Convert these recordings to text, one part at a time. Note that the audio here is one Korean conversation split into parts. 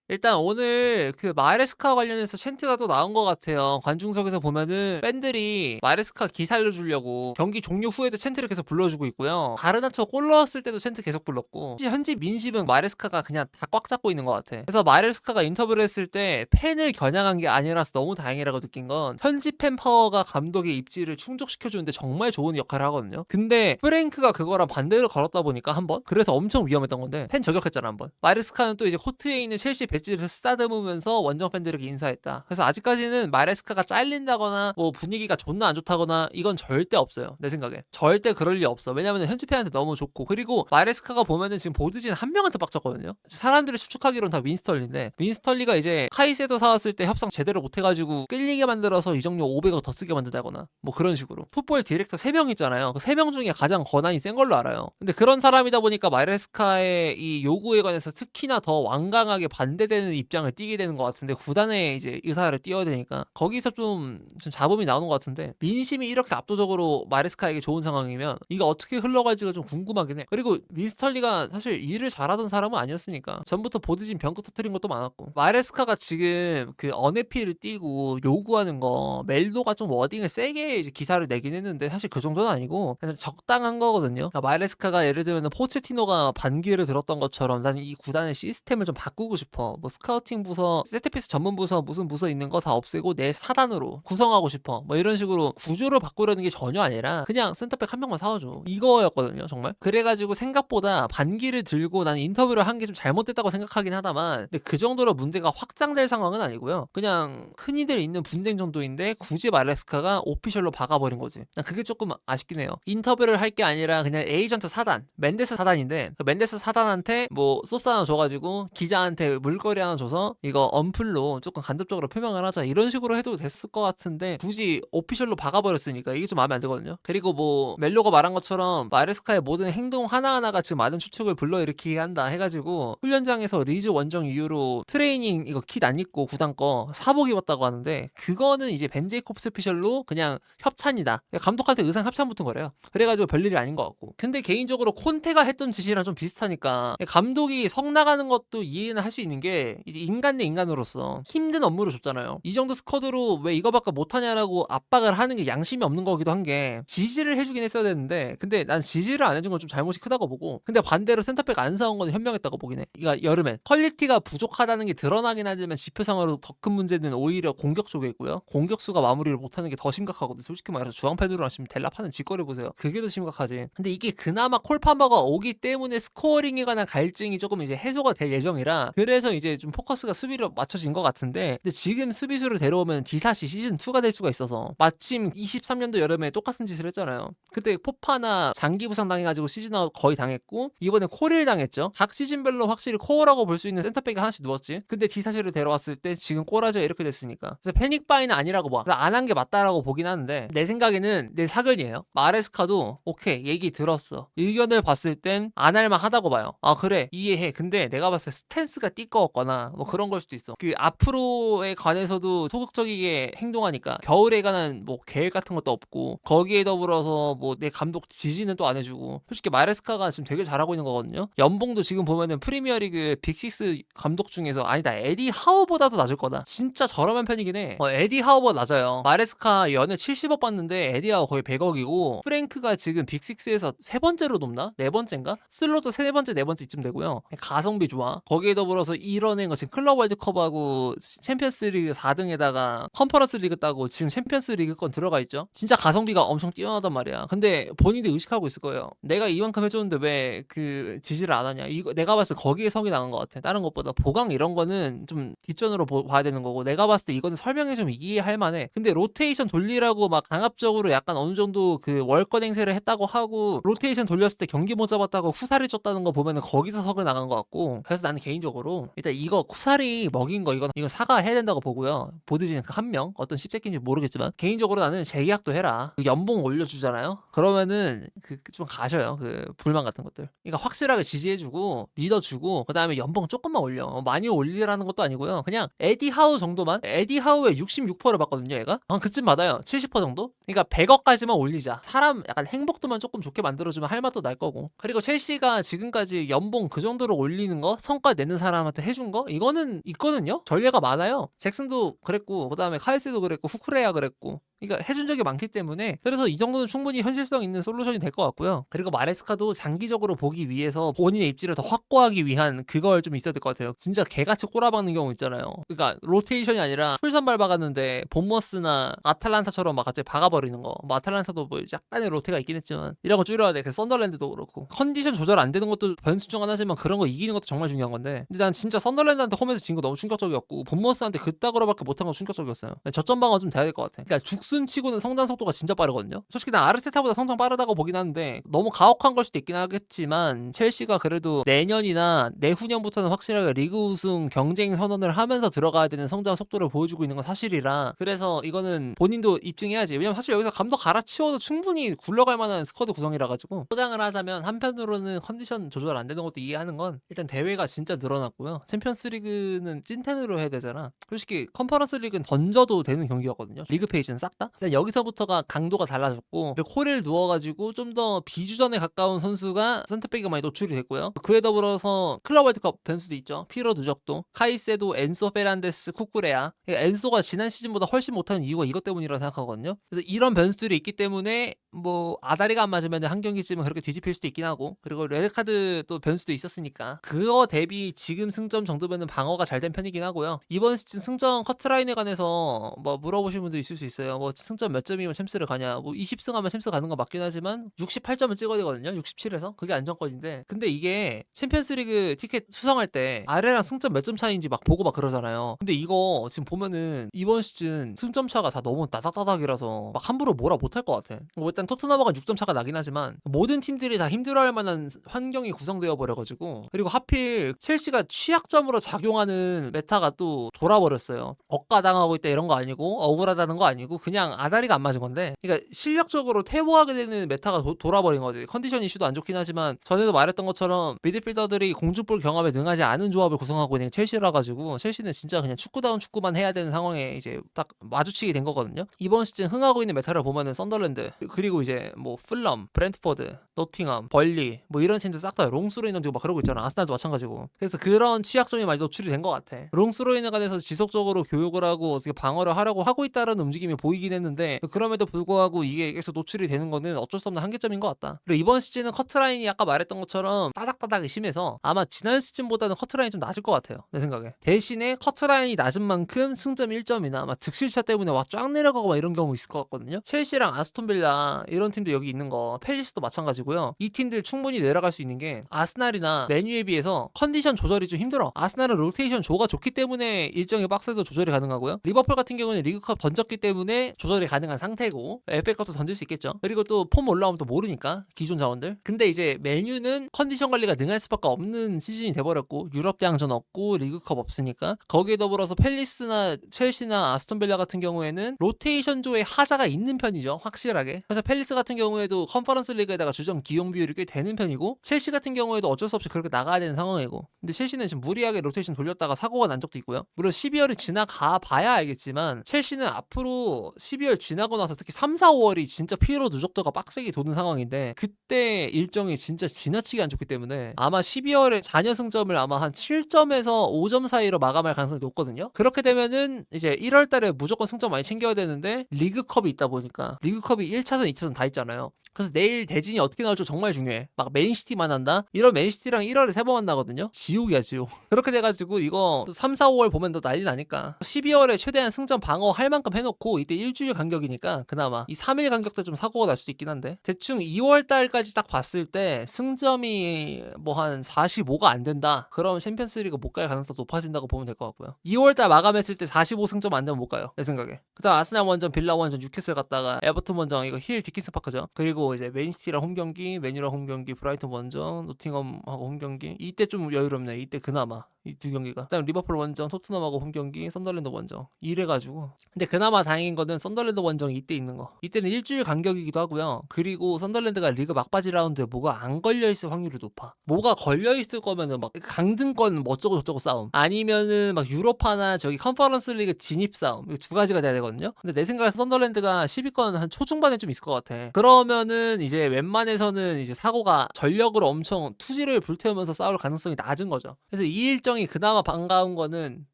일단 오늘 그 마레스카 관련해서 챈트가 또 나온 것 같아요. 관중석에서 보면은 팬들이 마레스카 기 살려주려고 경기 종료 후에도 챈트를 계속 불러주고 있고요. 가르나초 골 넣었을 때도 챈트 계속 불렀고, 현지 민심은 마레스카가 그냥 다 꽉 잡고 있는 것 같아. 그래서 마레스카가 인터뷰를 했을 때 팬을 겨냥한 게 아니라서 너무 다행이라고 느낀 건, 현지 팬 파워가 감독의 입지를 충족시켜주는데 정말 좋은 역할을 하거든요. 근데 프랭크가 그거랑 반대로 걸었다 보니까 한번, 그래서 엄청 위험했던 건데 팬 저격했잖아 한번. 마레스카는 또 이제 코트에 있는 첼시 배지를 쓰다듬으면서 원정 팬들에게 인사했다. 그래서 아직까지는 마레스카가 잘린다거나 뭐 분위기가 존나 안 좋다거나 이건 절대 없어요. 내 생각에 절대 그럴 리 없어. 왜냐면 현지 팬한테 너무 좋고, 그리고 마레스카가 보면은 지금 보드진 한 명한테 빡쳤거든요. 사람들이 추측하기로는 다 윈스털리인데, 윈스털리가 이제 카이세도 사왔을 때 협상 제대로 못해가지고 끌리게 만들어서 이적료 500억 더 쓰게 만든다거나 뭐 그런 식으로. 풋볼 디렉터 3명 있잖아요. 그 3명 중에 가장 권한이 센 걸로 알아요. 근데 그런 사람이다 보니까 마레스카의 이 요구에 관해서 특히나 더 완강하게 반대되는 입장을 띠게 되는 것 같은데, 구단의 이제 의사를 띄워야 되니까 거기서 좀 잡음이 나오는 것 같은데, 민심이 이렇게 압도적으로 마레스카에게 좋은 상황이면 이거 어떻게 흘러갈지가 좀 궁금하긴 해. 그리고 윈스털리가 사실 일을 잘하던 사람은 아니었으니까 전부터 보드진 병크 터트린 것도 많았고, 마레스카가 지금 그 언해피를 띄고 요구하는 거 멜로가 좀 워딩을 세게 이제 기사를 내긴 했는데 사실 그 정도는 아니고 그냥 적당한 거거든요. 그러니까 마레스카가 예를 들면 포체티노가 반기를 들었던 것처럼 나는 이 구단의 시스템을 좀 바꾸고 싶어. 뭐 스카우팅 부서, 세트피스 전문 부서, 무슨 부서 있는 거 다 없애고 내 사단으로 구성하고 싶어. 뭐 이런 식으로 구조를 바꾸려는 게 전혀 아니라 그냥 센터백 한 명만 사와줘. 이거였거든요, 정말. 그래가지고 생각보다 반기를 들고 난 인터뷰를 한 게 좀 잘못됐다고 생각하긴 하다만, 근데 그 정도로 문제가 확장될 상황은 아니고요. 그냥 흔히들 있는 분쟁 정도인데 굳이 마레스카가 오피셜로 박아버린 거지. 난 그게 조금 아쉽긴 해요. 인터뷰를 할 게 아니라 그냥 에이전트 사단, 맨데스 사단인데 그 맨데스 사단한테 뭐 소스 하나 줘가지고 기자한테 물거리 하나 줘서 이거 언플로 조금 간접적으로 표명을 하자, 이런 식으로 해도 됐을 것 같은데 굳이 오피셜로 박아버렸으니까 이게 좀 마음에 안 들거든요. 그리고 뭐 멜로가 말한 것처럼 마레스카의 모든 행동 하나하나가 지금 많은 추측을 불러일으키게 한다 해가지고, 훈련장에서 리즈 원정 이후로 트레이닝 이거 킷 안 입고 구단 거 사복 입었다고 하는데, 그거는 이제 벤 제이콥스 피셜로 그냥 협찬이다, 감독한테 의상 협찬 붙은 거래요. 그래가지고 별일이 아닌 것 같고, 근데 개인적으로 콘테가 했던 짓이랑 좀 비슷하니까 감독이 성 나가는 것도 이해는 할 수 있는 게, 이제 인간 대 인간으로서 힘든 업무를 줬잖아요. 이 정도 스쿼드로 왜 이거밖에 못하냐라고 압박을 하는 게 양심이 없는 거기도 한 게, 지지를 해주긴 했어야 되는데 근데 난 지지를 안 해준 건 좀 잘못이 크다고 보고, 근데 반대로 센터백 안 사온 건 현명했다고 보긴 해. 그러니까 여름엔 퀄리티가 부족하다는 게 드러나긴 하지만 지표상으로 더 큰 문제는 오히려 공격 쪽에 있고요. 공격수가 마무리를 못하는 게 더 심각하거든. 솔직히 말해서 주앙페드로랑 지금 델라파는 짓거리 보세요. 그게 더 심각하지. 근데 이게 그나마 콜파머가 오기 때문에 스코어링에 관한 갈증이 조금 이제 해소가 될 예정이라, 그래서 이제 좀 포커스가 수비로 맞춰진 것 같은데, 근데 지금 수비수를 데려오면 디사시 시즌2가 될 수가 있어서, 마침 23년도 여름에 똑같은 짓을 했잖아요. 그때 포파나 장기 부상 당해가지고 시즌아웃 거의 당했고, 이번에 코리를 당했죠. 각 시즌별로 확실히 코어라고 볼 수 있는 센터백이 하나씩 누웠지. 근데 디사시를 데려왔을 때 지금 꼬라지가 이렇게 됐으니까, 그래서 패닉바이는 아니라고 봐. 안 한 게 맞다라고 보긴 하는데, 내 생각에는 내 사견이에요. 마레스카도 오케이 얘기 들었어, 의견을 봤을 땐 안 할만 하다고 봐요. 아 그래 이해해. 근데 내가 봤을 때 스탠스가 띠꺼웠거나 뭐 그런 걸 수도 있어. 그 앞으로에 관해서도 소극적이게 행동하니까 겨울에 관한 뭐 계획 같은 것도 없고, 거기에 더불어서 뭐 내 감독 지지는 또 안 해주고, 솔직히 마레스카가 지금 되게 잘하고 있는 거거든요. 연봉도 지금 보면은 프리미어리그 빅6 감독 중에서, 아니다, 에디 하우보다도 낮을 거다. 진짜 저렴한 편이긴 해. 에디 하우보다 낮아요. 마레스카 연에 70억 받는데 에디 하우 거의 100억이고, 프랭크가 지금 빅6에서 세 번째로 높나? 네 번째인가? 슬로도 세 번째 네 번째 이쯤 되고요. 가성비 좋아. 거기에 더불어서 이런행 거 지금 클럽 월드컵하고 챔피언스리그 4등에다가 컨퍼런스 리그 따고 지금 챔피언스 리그권 들어가 있죠. 진짜 가성비가 엄청 뛰어나단 말이야. 근데 본인도 의식하고 있을 거예요. 내가 이만큼 해줬는데 왜 그 지지를 안 하냐. 이거 내가 봤을 때 거기에 성이 나간 것 같아. 다른 것보다 보강 이런 거는 좀 뒷전으로 봐야 되는 거고, 내가 봤을 때 이거는 설명해 좀 이해할 만해. 근데 로테이션 돌리라고 막 강압적으로 약간 어느 정도 그 월권 행세를 했다고 하고, 로테이션 돌렸을 때 경기 못 잡았다고 후살이 쪘다는 거 보면은 거기서 석을 나간 것 같고, 그래서 나는 개인적으로 일단 이거 후살이 먹인 거, 이건 사과해야 된다고 보고요. 보드진 그 한 명 어떤 씹새끼인지 모르겠지만, 개인적으로 나는 재계약도 해라. 그 연봉 올려주잖아요. 그러면은 그 좀 가셔요. 그 불만 같은 것들. 그러니까 확실하게 지지해주고 믿어주고, 그 다음에 연봉 조금만 올려. 많이 올리라는 것도 아니고요. 그냥 에디 하우 정도만. 에디 하우에 66%를 받거든요, 얘가. 한 그쯤 받아요. 70% 정도. 그러니까 100억까지만 올리자. 사람 약간 행복도만 조금 좋게 만들어주면 할 맛도 날 거고. 그리고 첼시가 지금까지 연봉 그 정도로 올리는 거 성과 내는 사람한테 해준 해준 거 이거는 있거든요. 전례가 많아요. 잭슨도 그랬고 그다음에 카이세도 그랬고 후크레야 그랬고. 그러니까 해준 적이 많기 때문에 그래서 이 정도는 충분히 현실성 있는 솔루션이 될 것 같고요. 그리고 마레스카도 장기적으로 보기 위해서 본인의 입지를 더 확고하기 위한 그걸 좀 있어야 될 것 같아요. 진짜 개같이 꼬라박는 경우 있잖아요. 그러니까 로테이션이 아니라 풀선발 박았는데 본머스나 아탈란타처럼 막 갑자기 박아버리는 거. 뭐 아탈란타도 뭐 약간의 로테가 있긴 했지만 이런 거 줄여야 돼. 그래서 썬더랜드도 그렇고 컨디션 조절 안 되는 것도 변수 중 하나지만 그런 거 이기는 것도 정말 중요한 건데 근데 난 진짜 썬더랜드한테 홈에서 진 거 너무 충격적이었고 본머스한테 그따구로밖에 못한 거 충격적이었어요. 저점 방어 좀 돼야 될 것 같아. 그러니까 죽순치고는 성장 속도가 진짜 빠르거든요. 솔직히 난 아르테타보다 성장 빠르다고 보긴 하는데 너무 가혹한 걸 수도 있긴 하겠지만 첼시가 그래도 내년이나 내후년부터는 확실하게 리그 우승 경쟁 선언을 하면서 들어가야 되는 성장 속도를 보여주고 있는 건 사실이라 그래서 이거는 본인도 입증해야지. 왜냐면 사실 여기서 감독 갈아치워도 충분히 굴러갈 만한 스쿼드 구성이라 가지고 포장을 하자면 한편으로는 컨디션 조절 안 되는 것도 이해하는 건 일단 대회가 진짜 늘어났고요. 챔피언스 리그는 찐텐으로 해야 되잖아. 솔직히 컨퍼런스 리그는 던져도 되는 경기였거든요. 리그 페이지는 싹 다. 일단 여기서부터가 강도가 달라졌고 그리고 코를 누워가지고 좀 더 비주전에 가까운 선수가 센터백이 많이 노출이 됐고요. 그에 더불어서 클럽 월드컵 변수도 있죠. 피로 누적도, 카이세도, 엔소 페란데스, 쿠쿠레야. 엔소가 지난 시즌보다 훨씬 못하는 이유가 이것 때문이라고 생각하거든요. 그래서 이런 변수들이 있기 때문에 뭐 아다리가 안 맞으면 한 경기쯤은 그렇게 뒤집힐 수도 있긴 하고 그리고 레드카드 또 변수도 있었으니까 그거 대비 지금 승점 정도면은 방어가 잘 된 편이긴 하고요. 이번 시즌 승점 커트라인에 관해서 뭐 물어보시는 분도 있을 수 있어요. 뭐 승점 몇 점이면 챔스를 가냐. 뭐 20승 하면 챔스 가는 거 맞긴 하지만 68점을 찍어야 되거든요. 67에서. 그게 안정권인데 근데 이게 챔피언스리그 티켓 수성할 때 아래랑 승점 몇 점 차이인지 막 보고 막 그러잖아요. 근데 이거 지금 보면은 이번 시즌 승점 차가 다 너무 따닥따닥이라서 막 함부로 뭐라 못할 것 같아. 뭐 일단 토트넘하고 6점 차가 나긴 하지만 모든 팀들이 다 힘들어할 만한 환경이 구성되어 버려가지고 그리고 하필 첼시가 취약점으로 작용하는 메타가 또 돌아버렸어요. 억가당하고 있다 이런 거 아니고 억울하다는 거 아니고 그냥 아다리가 안 맞은 건데 그러니까 실력적으로 퇴보하게 되는 메타가 돌아버린 거지. 컨디션 이슈도 안 좋긴 하지만 전에도 말했던 것처럼 미드필더들이 공중볼 경합에 능하지 않은 조합을 구성하고 있는 첼시라 가지고 첼시는 진짜 그냥 축구다운 축구만 해야 되는 상황에 이제 딱 마주치게 된 거거든요. 이번 시즌 흥하고 있는 메타를 보면은 썬더랜드 그리고 이제 뭐 풀럼, 브랜트포드, 노팅엄, 벌리 뭐 이런 팀들 싹 다 롱스로인은 막 그러고 있잖아. 아스날도 마찬가지고. 그래서 그런 취약점이 많이 노출이 된 것 같아. 롱스로인에 관해서 지속적으로 교육을 하고 어떻게 방어를 하려고 하고 있다는 움직임이 보이긴 했는데 그럼에도 불구하고 이게 계속 노출이 되는 거는 어쩔 수 없는 한계점인 것 같다. 그리고 이번 시즌은 커트라인이 아까 말했던 것처럼 따닥따닥이 심해서 아마 지난 시즌보다는 커트라인이 좀 낮을 것 같아요. 내 생각에. 대신에 커트라인이 낮은 만큼 승점 1점이나 막 득실차 때문에 막 쫙 내려가고 막 이런 경우 있을 것 같거든요. 첼시랑 아스톤빌라 이런 팀도 여기 있는 거 팰리스도 마찬가지고요. 이 팀들 충분히 내려갈 수 있는 게 아스날이나 맨유에 비해서 컨디션 조절이 좀 힘들어. 아스날은 로테이션 조가 좋기 때문에 일정의 박스도 조절이 가능하고요. 리버풀 같은 경우는 리그컵 던졌기 때문에 조절이 가능한 상태고 FA컵도 던질 수 있겠죠. 그리고 또 폼 올라오면 또 모르니까 기존 자원들. 근데 이제 맨유는 컨디션 관리가 능할 수밖에 없는 시즌이 돼버렸고 유럽 대항전 없고 리그컵 없으니까 거기에 더불어서 팰리스나 첼시나 아스톤빌라 같은 경우에는 로테이션 조에 하자가 있는 편이죠. 확실하게. 그래서 팰리스 같은 경우에도 컨퍼런스 리그에다가 주전 기용 비율이 꽤 되는 편이고 첼시 같은 경우에도 어쩔 수 없이 그렇게 나가야 되는 상황이고 근데 첼시는 지금 무리하게 로테이션 돌렸다가 사고가 난 적도 있고요. 물론 12월이 지나가 봐야 알겠지만 첼시는 앞으로 12월 지나고 나서 특히 3, 4, 5월이 진짜 피로 누적도가 빡세게 도는 상황인데 그때 일정이 진짜 지나치게 안 좋기 때문에 아마 12월에 잔여 승점을 아마 한 7점에서 5점 사이로 마감할 가능성이 높거든요. 그렇게 되면은 이제 1월 달에 무조건 승점 많이 챙겨야 되는데 리그컵이 있다 보니까 리그컵이 1차선, 2차선 다 있잖아요. 그래서 내일 대진이 어떻게 나올지 정말 중요해. 막 맨시티만 한다? 이런 맨시티랑 1월에 3번 만나거든요. 지옥이야 지옥. 그렇게 돼가지고 이거 3, 4, 5월 보면 더 난리 나니까 12월에 최대한 승점 방어할 만큼 해놓고 이때 일주일 간격이니까 그나마 이 3일 간격 때 좀 사고가 날 수도 있긴 한데 대충 2월 달까지 딱 봤을 때 승점이 뭐 한 45가 안 된다. 그럼 챔피언스리그 못 갈 가능성 높아진다고 보면 될 것 같고요. 2월 달 마감했을 때 45승점 안 되면 못 가요. 내 생각에. 그다음 아스날 원정, 빌라 원정, 뉴캐슬 갔다가 에버튼 원정 이거 힐 디킨스 파크죠. 그리고 이제 맨시티랑 홈 경기, 맨유랑 홈 경기, 브라이튼 원정, 노팅엄하고 홈 경기. 이때 좀 여유롭네. 이때 그나마 이 두 경기가. 그다음 리버풀 원정, 토트넘하고 홈 경기, 썬더랜드 원정. 이래가지고. 근데 그나마 다행인 거는 썬더랜드 원정이 이때 있는 거. 이때는 일주일 간격이기도 하고요. 그리고 썬더랜드가 리그 막바지 라운드에 뭐가 안 걸려 있을 확률이 높아. 뭐가 걸려 있을 거면은 막 강등권 뭐 어쩌고 저쩌고 싸움. 아니면은 막 유로파나 저기 컨퍼런스 리그 진입 싸움. 이거 두 가지가 돼야 되거든요. 근데 내 생각에 썬더랜드가 10위권 한 초중반에 좀 있을 것 같아. 그러면은 이제 웬만해서는 이제 사고가 전력으로 엄청 투지를 불태우면서 싸울 가능성이 낮은 거죠. 그래서 이 일정이 일정이 그나마 반가운 거는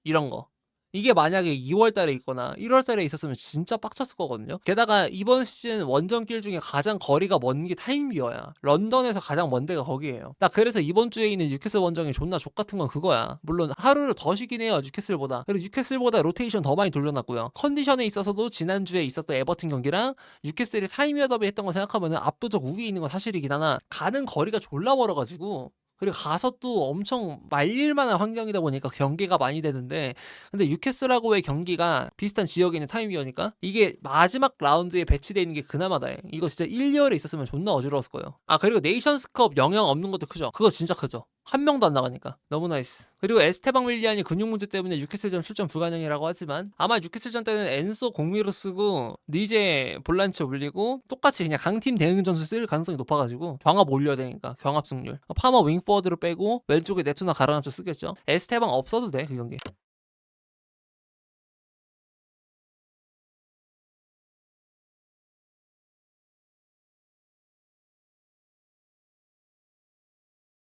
이런 거. 이게 만약에 2월 달에 있거나 1월 달에 있었으면 진짜 빡쳤을 거거든요. 게다가 이번 시즌 원정길 중에 가장 거리가 먼 게 타임비어야. 런던에서 가장 먼 데가 거기예요. 나 그래서 이번 주에 있는 뉴캐슬 원정이 존나 족같은 건 그거야. 물론 하루를 더 쉬긴 해요, 뉴캐슬보다. 그리고 뉴캐슬보다 로테이션 더 많이 돌려놨고요. 컨디션에 있어서도 지난주에 있었던 에버튼 경기랑 뉴캐슬이 타임비어 더비 했던 거 생각하면 압도적 우위에 있는 건 사실이긴 하나 가는 거리가 졸라 멀어가지고 그리고 가서 또 엄청 말릴 만한 환경이다 보니까 경기가 많이 되는데 근데 뉴캐슬하고의 경기가 비슷한 지역에 있는 타임이어니까 이게 마지막 라운드에 배치되어 있는 게 그나마 다행. 이거 진짜 1, 2월에 있었으면 존나 어지러웠을 거예요. 아 그리고 네이션스컵 영향 없는 것도 크죠. 그거 진짜 크죠. 한 명도 안 나가니까 너무 나이스. 그리고 에스테방 윌리안이 근육 문제 때문에 뉴캐슬전 출전 불가능이라고 하지만 아마 뉴캐슬전 때는 엔소 공미로 쓰고 리제 볼란치 올리고 똑같이 그냥 강팀 대응 전술 쓸 가능성이 높아가지고 경합 올려야 되니까 경합 승률 파머 윙포워드로 빼고 왼쪽에 네투나 가라나초 쓰겠죠. 에스테방 없어도 돼 그 경기.